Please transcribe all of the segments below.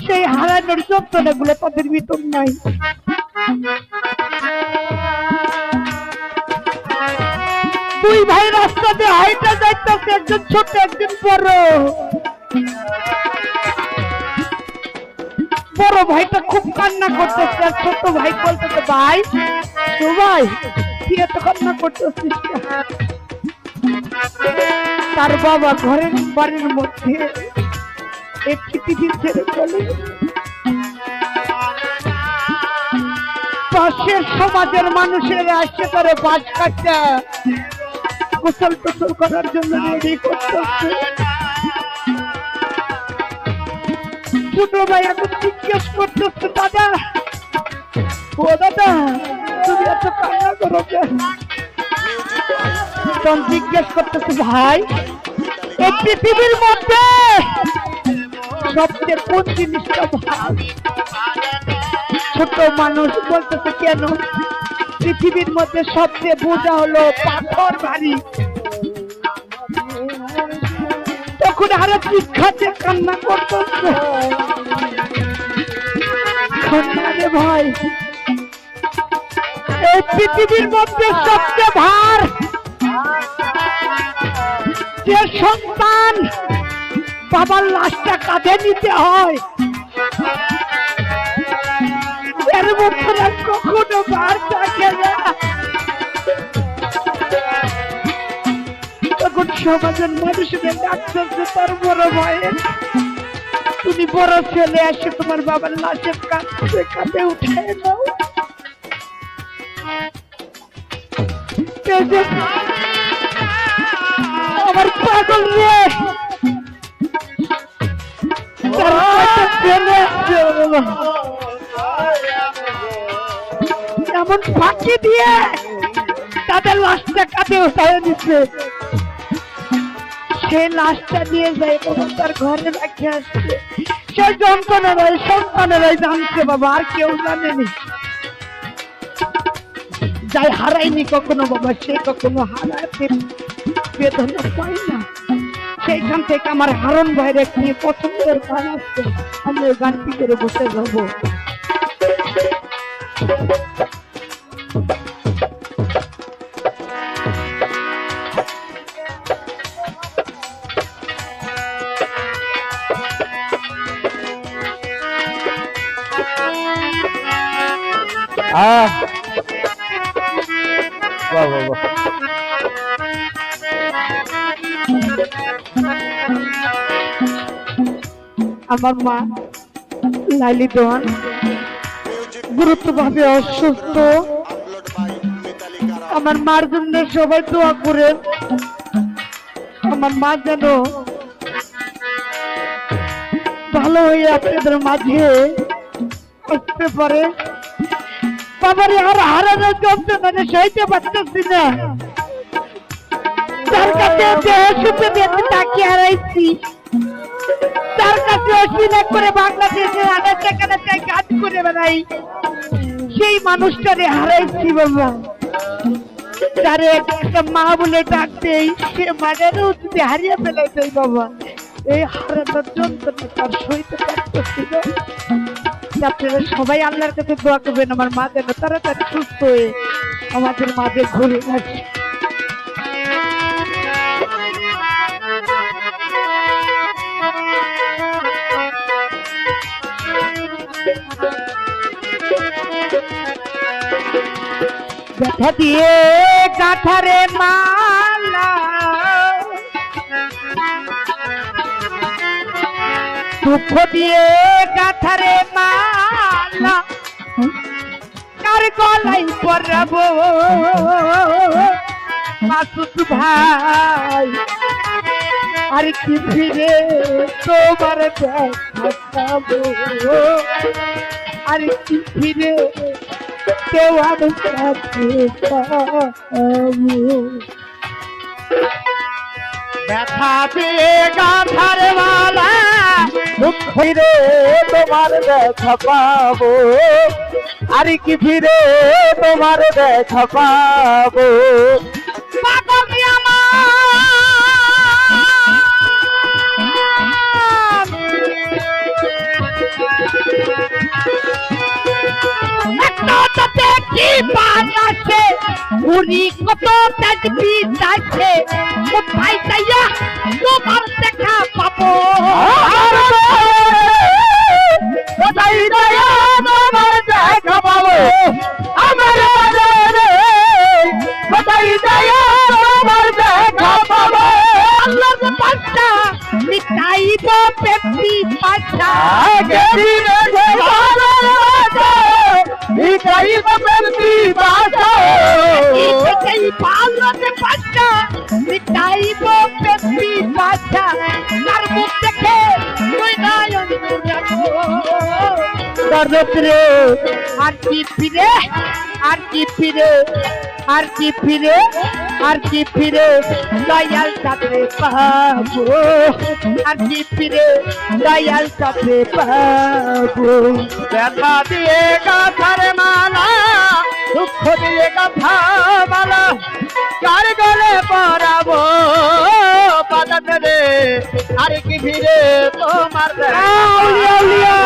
সেই হারানোর যন্ত্রণাগুলো তাদের ভিতর নাই। দুই ভাই রাস্তা দিয়ে হাইটা যাইতেছে, একজন ছোট একজন বড়। বড় ভাইটা খুব কান্না করতেছে, আর ছোট ভাই বলতেছে ভাই তো ভাই তুই এত কান্না করতেছিস? তার বাবা ঘরের বাড়ির মধ্যে একটি টিভি ছেড়ে চলে পাশের সমাজের মানুষেরা আসছে তারা বাজ কাটটা গোসল টোসল করার জন্য রেডি করতেছে। ছোট ভাই এখন জিজ্ঞেস করতেছে দাদা, ও দাদা তুমি এত কান্না করো কেন? জিজ্ঞেস করতেছে ভাই এই পৃথিবীর মধ্যে সবচেয়ে কোন জিনিসটা ভালো? ছোট মানুষ বলতেছে কেন? পৃথিবীর মধ্যে সবচেয়ে বোঝা হলো পাথর ভারী। তখন আরো শিক্ষাতে কান্না করতেছে ভাই এই পৃথিবীর মধ্যে সবচেয়ে ভার যে সন্তান বাবার লাশটা কাঁধে নিতে হয়, এর মধ্যে কখনো ভার থাকে না। তখন সমাজের মানুষের ডাক্তারকে তার বড় ভয়ে তুমি বড় ছেলে আসে তোমার বাবার লাশের কাঁধে উঠে নাও। আমার পাগল রে এমন ফাঁকি দিয়ে তাদের লাশটা কাঁধে উঠায় দিচ্ছে। সে লাশটা নিয়ে যায় এবং তার ঘরে রেখে আসছে। সে সন্তানেরাই জানছে বাবা, আর কেউ জানেনি। যাই হারায়নি কখনো বাবা সে কখনো হারাতে বেদনা পায় না। সেইখান থেকে আমার হারণ ভাইয়ের নিয়ে পছন্দের গান আসছে, আমি ওই গানটি করে বসে যাবো। আমার মা লাইলি দেওয়ান গুরুত্বভাবে অসুস্থ। আমার মার জন্য সবাই দোয়া করেন, আমার মা যেন ভালো হয়ে আপনাদের মাঝে আসতে পারে। বাবার আর হারানোর যন্ত্রণা সইতে পারতেছি না। তার কাছে তাকে হারাইছি, তার কাছে অস্বীকার করে বাংলাদেশের আনাচে কানাচে কাজ করে বেড়াই, সেই মানুষটারে হারাইছি বাবা। তারে একটা মা বলে ডাকতেই সে মানেরও যদি হারিয়ে ফেলাইছে বাবা। এই হারানোর যন্ত্রণা তার সইতে পারতেছি না। আপনারা সবাই আল্লাহর কাছে দোয়া করবেন আমার মা যেন তাড়াতাড়ি সুস্থ হয়ে আমাদের মাঝে ঘুরে আসে। ব্যথা দিয়ে কাঠারে মালা দুঃখ দিয়ে কাঠারে মালা কার গলাই পরাবো মাসুদ ভাই, আর কি ফিরে তোমার দেখা পাবো, আর কি ফিরে দেওয়ার কাছে পাবো। ব্যথা দিয়ে গাঁথার মালা দুঃখ ফিরে তোমার দেখা পাবো, আর কি ফিরে তোমার দেখা পাবো। তাতে কি পান আছে উনি কত তাজবি আছে কোথায় যাইয়া তোমার দেখা পাবো কোথায় যাইয়া তোমার দেখা পাবো আমার কোথায় যাইয়া তোমার দেখা পাবো আল্লাহর পাশা মিটাইব পেপি পাশা গেরি রে ভালোবাসা মিটাইব পেপি পাশা এই আল্লাহর পাশা মিটাইব পেপি পাশা তার মুখ দেখে তুই নয়ন রাখো দরদরে আর কি ফিরে আর কি ফিরে আর কি ফিরে আর কি ফিরে দয়াল সাথে পাবো আর কি ফিরে দয়াল সাথে পাবো ব্যথা দিয়ে গাথার মালা দুঃখ দিয়ে গাথা মালা কার গলে পরাবো বাজাতে রে আর কি ভিড়ে তোমার আউলিয়া, আউলিয়া।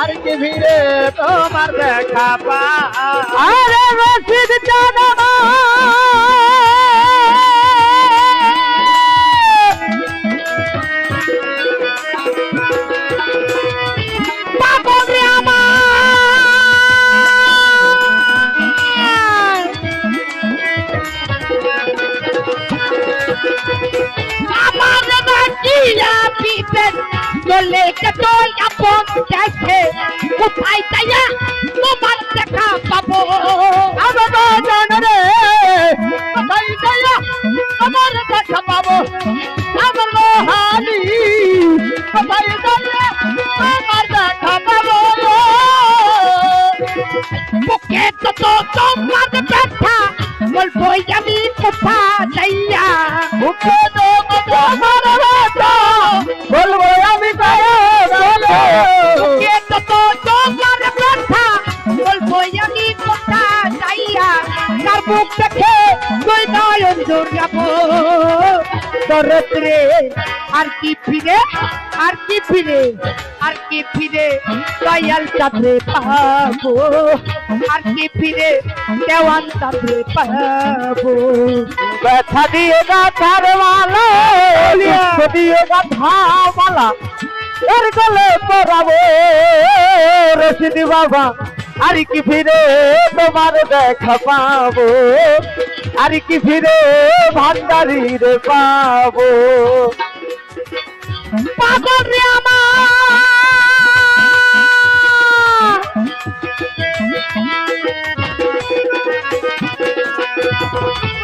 আর কি ভিড়ে তোমার দেখা পা আরে রশিদ জানামা পাগল রে আমার বাকিয়া পিপেন চলে চল আপন দেখে কোথায় যাইয়া তোমার দেখা পাবো আমার বাজান রে কোথায় যাইয়া তোমার দেখা পাবো আমার লোহালি কোথায় যাইয়া তোমার দেখা পাবো বুকে তো তোমার ব্যথা বলবো আমি কোথা যাইয়া বুকে তো তোমার ব্যথা বলবো আমি বুকে তো তোমার ব্যথা বলবো আমি কোথা যাইয়া তার বুক দেখে তুই নয়ন জোড়াবো দরদরে আর কি ফিরে আর কি ফিরে আর কি ফিরে দয়াল সাথে পাবো আর কি ফিরে দেওয়ান সাথে পাবো ব্যথা দিয়ে গাথার মালা দুঃখ দিয়ে গাথা মালা এর গলে পরাবো রশিদ বাবা আর কি ফিরে তোমার দেখা পাবো আর কি ফিরে ভান্ডারি রে পাবো পাগল রে আমার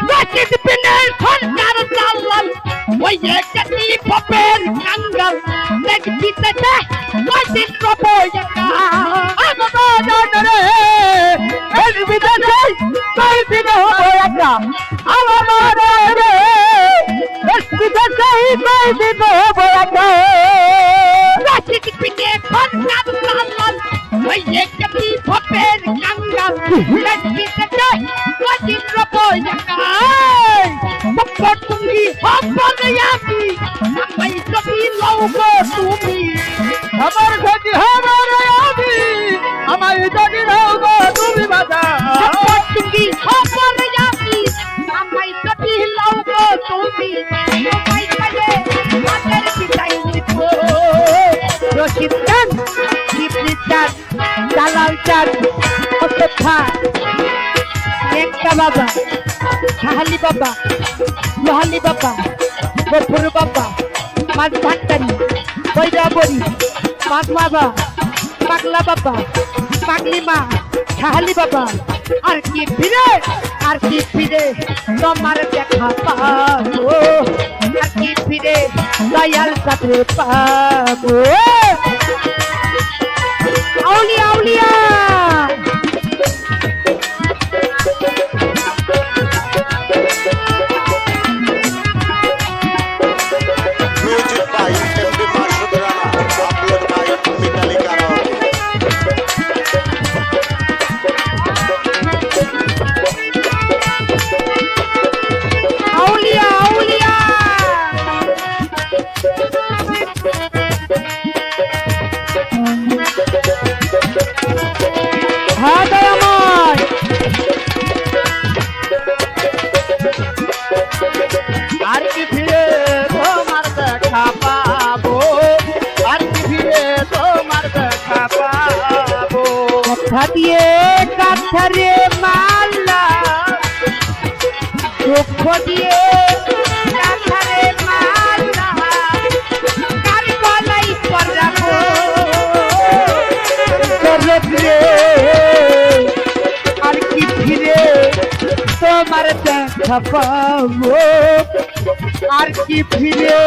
রশিদ বিনের সরকার দালাল ওই একটি পপের কাঙ্গাল দেখবি দেখে কয়দিন রবো একা আমার বাজান রে এর বিদেশে কই দিন হবো একা আমার বাজান রে এর বিদেশে কই দিন হবো একা রশিদ বিনের সরকার দালাল ওই একটি পপের কাঙ্গাল দেখবি দেখে কয়দিন রবো একা পপর তুমি হবলে আমি আমায় যদি লওগো তুমি আমার যদি হবে আমি আমায় যদি রওগো তুমি বাজা তুমি হবলে আমি আমায় যদি লওগো তুমি তোমায় কালে মাথার পিছাই নিব রশিদ খান শিবলি চাঁদ দালাল চাঁদ কথা একটা বাবা শাহালি বাবা লোহালি বাবা গফুর বাবা মাছ ভান্ডারি বৈরাবরী মাছ বাবা পাগলা বাবা পাগলি মা শাহালি বাবা আর কি ফিরে আর কি ফিরে তোমার দেখা পাবো আর কি ফিরে দয়াল সাথে পাবো আউলিয়া আউলিয়া Music by MD Masud Rana, upload by Mitali Karaoke. আউলিয়া আউলিয়া আর কি ফিরে তোমার দেখা পাবো, আর কি ফিরে তোমার দেখা পাবো। কথা দিয়ে কাঠারে মারলা, দুঃখ দিয়ে কাঠারে মারলা, কার গলাই পরাবো দরদ রে, আর কি ফিরে তোমার দেখা পাবো, আর কি ফিরে